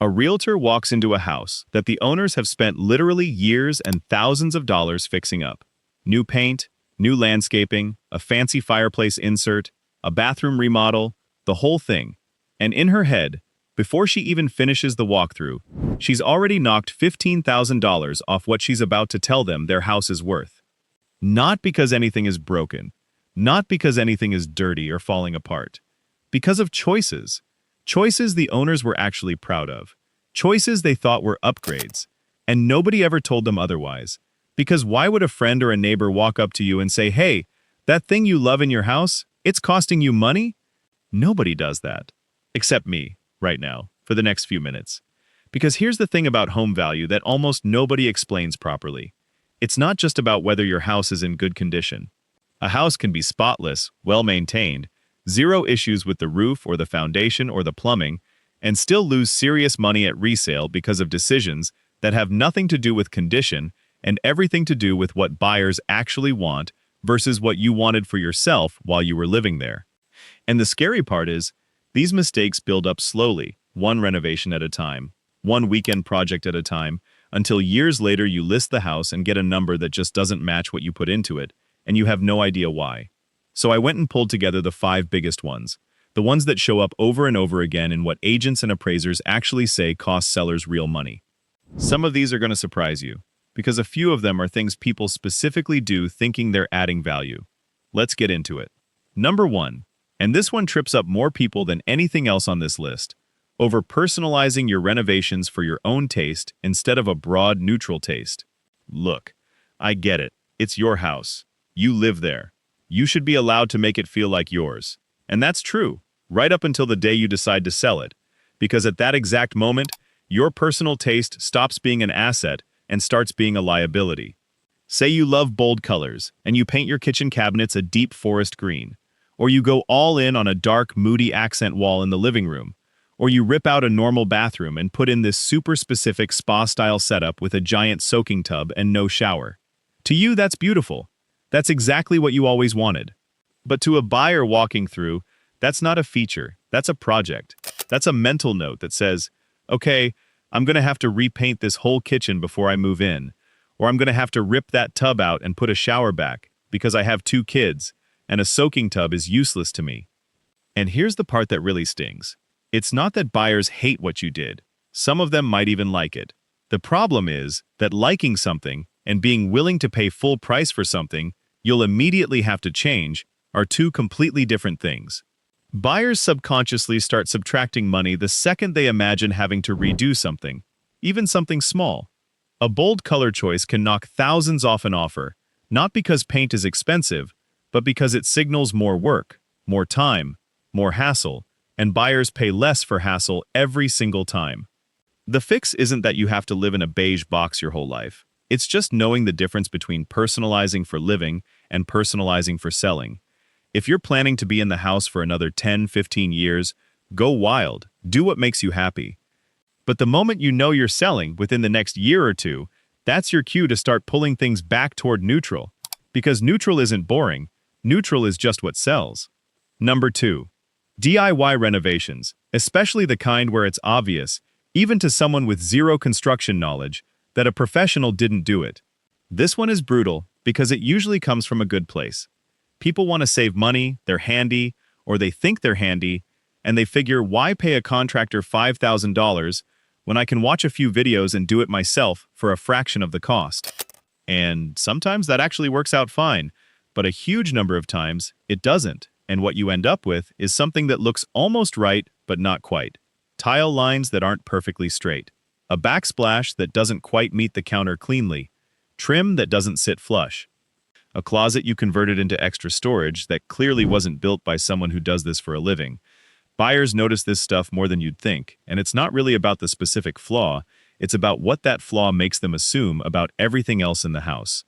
A realtor walks into a house that the owners have spent literally years and thousands of dollars fixing up. New paint, new landscaping, a fancy fireplace insert, a bathroom remodel, the whole thing. And in her head, before she even finishes the walkthrough, she's already knocked $15,000 off what she's about to tell them their house is worth. Not because anything is broken, not because anything is dirty or falling apart, because of choices. Choices the owners were actually proud of. Choices they thought were upgrades. And nobody ever told them otherwise. Because why would a friend or a neighbor walk up to you and say, "Hey, that thing you love in your house, it's costing you money?" Nobody does that. Except me, right now, for the next few minutes. Because here's the thing about home value that almost nobody explains properly. It's not just about whether your house is in good condition. A house can be spotless, well-maintained, zero issues with the roof or the foundation or the plumbing, and still lose serious money at resale because of decisions that have nothing to do with condition and everything to do with what buyers actually want versus what you wanted for yourself while you were living there. And the scary part is, these mistakes build up slowly, one renovation at a time, one weekend project at a time, until years later you list the house and get a number that just doesn't match what you put into it, and you have no idea why. So I went and pulled together the 5 biggest ones, the ones that show up over and over again in what agents and appraisers actually say cost sellers real money. Some of these are going to surprise you, because a few of them are things people specifically do thinking they're adding value. Let's get into it. Number 1, and this one trips up more people than anything else on this list, over personalizing your renovations for your own taste instead of a broad neutral taste. Look, I get it. It's your house. You live there. You should be allowed to make it feel like yours. And that's true, right up until the day you decide to sell it. Because at that exact moment, your personal taste stops being an asset and starts being a liability. Say you love bold colors, and you paint your kitchen cabinets a deep forest green. Or you go all in on a dark, moody accent wall in the living room. Or you rip out a normal bathroom and put in this super specific spa-style setup with a giant soaking tub and no shower. To you, that's beautiful. That's exactly what you always wanted. But to a buyer walking through, that's not a feature, that's a project. That's a mental note that says, okay, I'm going to have to repaint this whole kitchen before I move in. Or I'm going to have to rip that tub out and put a shower back because I have 2 kids, and a soaking tub is useless to me. And here's the part that really stings. It's not that buyers hate what you did. Some of them might even like it. The problem is that liking something and being willing to pay full price for something you'll immediately have to change are 2 completely different things. Buyers subconsciously start subtracting money the second they imagine having to redo something, even something small. A bold color choice can knock thousands off an offer, not because paint is expensive, but because it signals more work, more time, more hassle, and buyers pay less for hassle every single time. The fix isn't that you have to live in a beige box your whole life. It's just knowing the difference between personalizing for living and personalizing for selling. If you're planning to be in the house for another 10, 15 years, go wild, do what makes you happy. But the moment you know you're selling within the next year or 2, that's your cue to start pulling things back toward neutral. Because neutral isn't boring, neutral is just what sells. Number 2. DIY renovations, especially the kind where it's obvious, even to someone with zero construction knowledge, that a professional didn't do it. This one is brutal because it usually comes from a good place. People want to save money, they're handy, or they think they're handy, and they figure, why pay a contractor $5,000 when I can watch a few videos and do it myself for a fraction of the cost? And sometimes that actually works out fine, but a huge number of times it doesn't, and what you end up with is something that looks almost right, but not quite. Tile lines that aren't perfectly straight. A backsplash that doesn't quite meet the counter cleanly. Trim that doesn't sit flush. A closet you converted into extra storage that clearly wasn't built by someone who does this for a living. Buyers notice this stuff more than you'd think, and it's not really about the specific flaw, it's about what that flaw makes them assume about everything else in the house.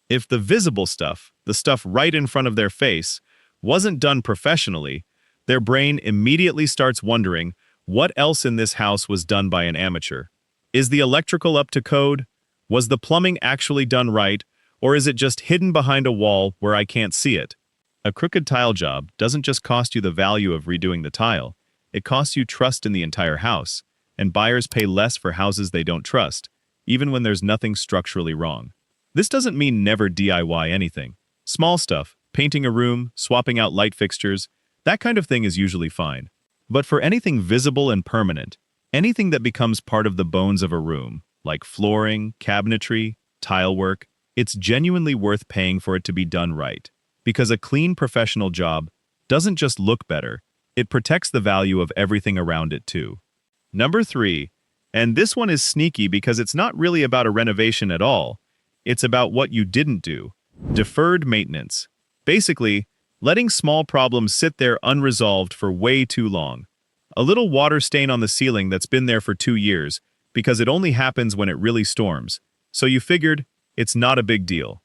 If the visible stuff, the stuff right in front of their face, wasn't done professionally, their brain immediately starts wondering what else in this house was done by an amateur. Is the electrical up to code? Was the plumbing actually done right? Or is it just hidden behind a wall where I can't see it? A crooked tile job doesn't just cost you the value of redoing the tile, it costs you trust in the entire house. and buyers pay less for houses they don't trust, even when there's nothing structurally wrong. This doesn't mean never DIY anything. Small stuff, painting a room, swapping out light fixtures, that kind of thing is usually fine. But for anything visible and permanent, anything that becomes part of the bones of a room, like flooring, cabinetry, tile work, it's genuinely worth paying for it to be done right. Because a clean professional job doesn't just look better, it protects the value of everything around it too. Number 3, and this one is sneaky because it's not really about a renovation at all. It's about what you didn't do. Deferred maintenance. Basically, letting small problems sit there unresolved for way too long. A little water stain on the ceiling that's been there for 2 years because it only happens when it really storms. So you figured, it's not a big deal.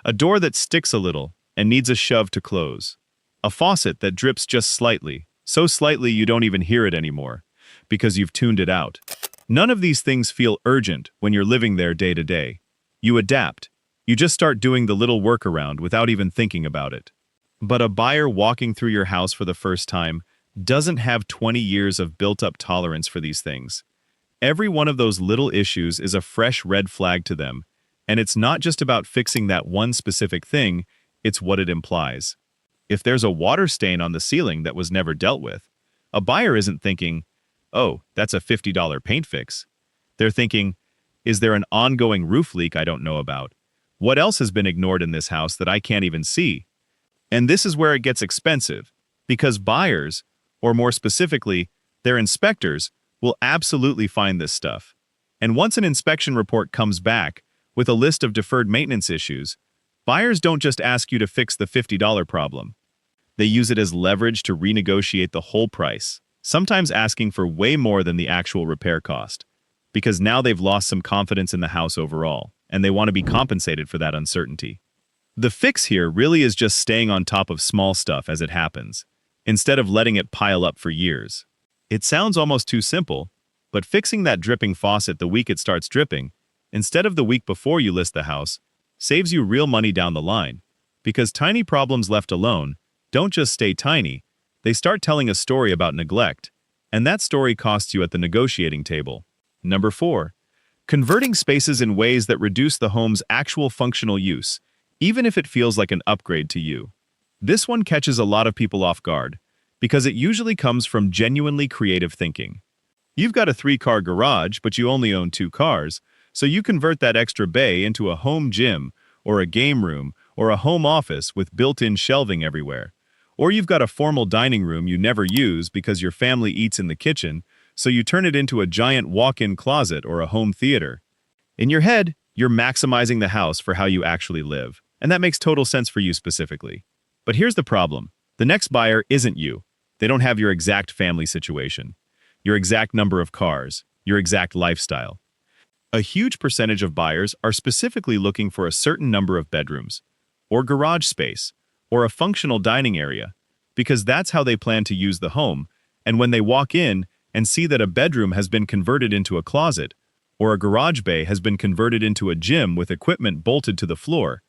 A door that sticks a little and needs a shove to close. A faucet that drips just slightly, so slightly you don't even hear it anymore, because you've tuned it out. None of these things feel urgent when you're living there day to day. You adapt. You just start doing the little workaround without even thinking about it. But a buyer walking through your house for the first time doesn't have 20 years of built-up tolerance for these things. Every one of those little issues is a fresh red flag to them, and it's not just about fixing that one specific thing, it's what it implies. If there's a water stain on the ceiling that was never dealt with, a buyer isn't thinking, oh, that's a $50 paint fix. They're thinking, is there an ongoing roof leak I don't know about? What else has been ignored in this house that I can't even see? And this is where it gets expensive, because buyers, or more specifically, their inspectors, will absolutely find this stuff. And once an inspection report comes back with a list of deferred maintenance issues, buyers don't just ask you to fix the $50 problem. They use it as leverage to renegotiate the whole price, sometimes asking for way more than the actual repair cost, because now they've lost some confidence in the house overall, and they want to be compensated for that uncertainty. The fix here really is just staying on top of small stuff as it happens, instead of letting it pile up for years. It sounds almost too simple, but fixing that dripping faucet the week it starts dripping, instead of the week before you list the house, saves you real money down the line, because tiny problems left alone don't just stay tiny, they start telling a story about neglect, and that story costs you at the negotiating table. Number 4. Converting spaces in ways that reduce the home's actual functional use, even if it feels like an upgrade to you. This one catches a lot of people off guard, because it usually comes from genuinely creative thinking. You've got a 3-car garage, but you only own 2 cars, so you convert that extra bay into a home gym, or a game room, or a home office with built-in shelving everywhere. Or you've got a formal dining room you never use because your family eats in the kitchen, so you turn it into a giant walk-in closet or a home theater. In your head, you're maximizing the house for how you actually live, and that makes total sense for you specifically. But here's the problem. The next buyer isn't you. They don't have your exact family situation, your exact number of cars, your exact lifestyle. A huge percentage of buyers are specifically looking for a certain number of bedrooms, or garage space, or a functional dining area, because that's how they plan to use the home, and when they walk in and see that a bedroom has been converted into a closet, or a garage bay has been converted into a gym with equipment bolted to the floor,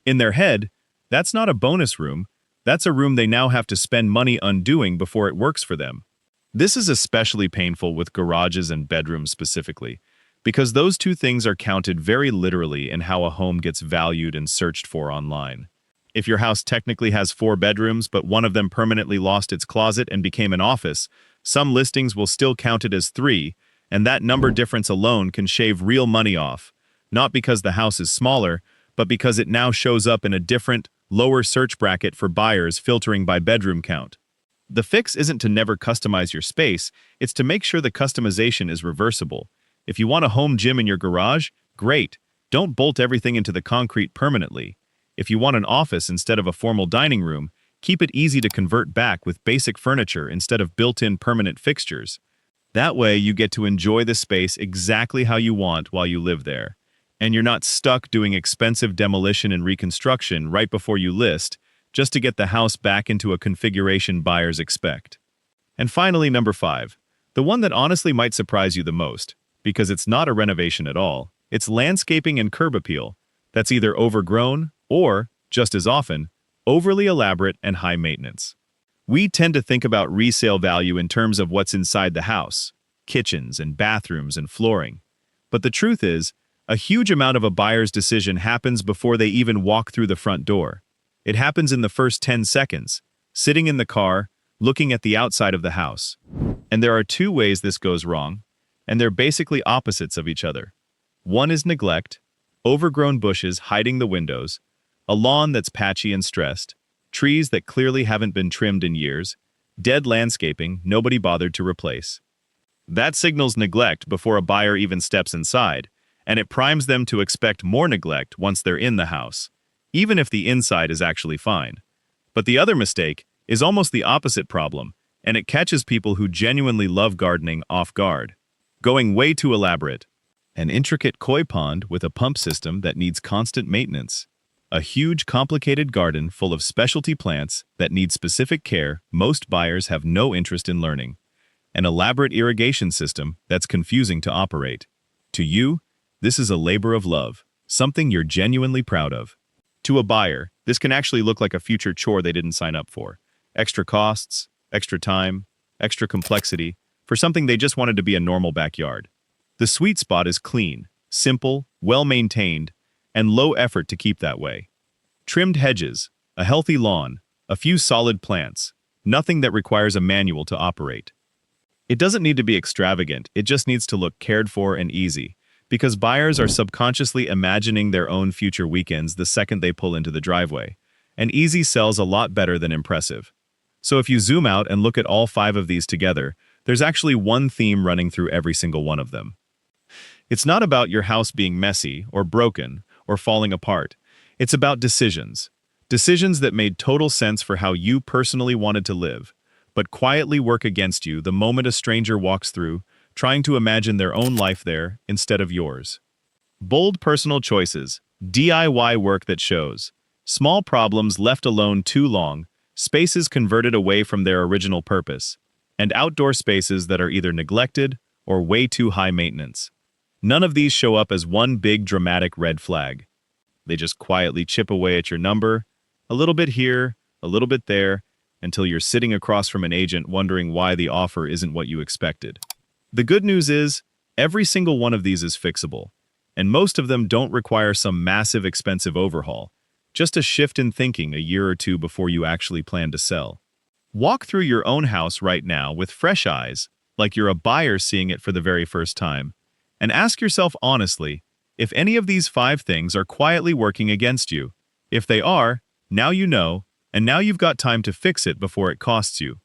in their head, that's not a bonus room, that's a room they now have to spend money undoing before it works for them. This is especially painful with garages and bedrooms specifically, because those two things are counted very literally in how a home gets valued and searched for online. If your house technically has 4 bedrooms, but one of them permanently lost its closet and became an office, some listings will still count it as 3, and that number difference alone can shave real money off, not because the house is smaller, but because it now shows up in a different, lower search bracket for buyers filtering by bedroom count. The fix isn't to never customize your space, it's to make sure the customization is reversible. If you want a home gym in your garage, great. Don't bolt everything into the concrete permanently. If you want an office instead of a formal dining room, keep it easy to convert back with basic furniture instead of built-in permanent fixtures. That way you get to enjoy the space exactly how you want while you live there. And you're not stuck doing expensive demolition and reconstruction right before you list, just to get the house back into a configuration buyers expect. And finally, number 5, the one that honestly might surprise you the most, because it's not a renovation at all, it's landscaping and curb appeal that's either overgrown or, just as often, overly elaborate and high maintenance. We tend to think about resale value in terms of what's inside the house, kitchens and bathrooms and flooring. But the truth is, a huge amount of a buyer's decision happens before they even walk through the front door. It happens in the first 10 seconds, sitting in the car, looking at the outside of the house. And there are two ways this goes wrong, and they're basically opposites of each other. One is neglect, overgrown bushes hiding the windows, a lawn that's patchy and stressed, trees that clearly haven't been trimmed in years, dead landscaping nobody bothered to replace. That signals neglect before a buyer even steps inside, and it primes them to expect more neglect once they're in the house, even if the inside is actually fine. But the other mistake is almost the opposite problem, and it catches people who genuinely love gardening off guard. Going way too elaborate. An intricate koi pond with a pump system that needs constant maintenance. A huge, complicated garden full of specialty plants that need specific care most buyers have no interest in learning. An elaborate irrigation system that's confusing to operate. To you, this is a labor of love, something you're genuinely proud of. To a buyer, this can actually look like a future chore they didn't sign up for. Extra costs, extra time, extra complexity, for something they just wanted to be a normal backyard. The sweet spot is clean, simple, well-maintained, and low effort to keep that way. Trimmed hedges, a healthy lawn, a few solid plants, nothing that requires a manual to operate. It doesn't need to be extravagant, it just needs to look cared for and easy, because buyers are subconsciously imagining their own future weekends the second they pull into the driveway. And easy sells a lot better than impressive. So if you zoom out and look at all 5 of these together, there's actually one theme running through every single one of them. It's not about your house being messy or broken or falling apart. It's about decisions. Decisions that made total sense for how you personally wanted to live, but quietly work against you the moment a stranger walks through, trying to imagine their own life there instead of yours. Bold personal choices, DIY work that shows, small problems left alone too long, spaces converted away from their original purpose, and outdoor spaces that are either neglected or way too high maintenance. None of these show up as one big dramatic red flag. They just quietly chip away at your number, a little bit here, a little bit there, until you're sitting across from an agent wondering why the offer isn't what you expected. The good news is, every single one of these is fixable, and most of them don't require some massive expensive overhaul, just a shift in thinking a year or two before you actually plan to sell. Walk through your own house right now with fresh eyes, like you're a buyer seeing it for the very first time, and ask yourself honestly if any of these 5 things are quietly working against you. If they are, now you know, and now you've got time to fix it before it costs you.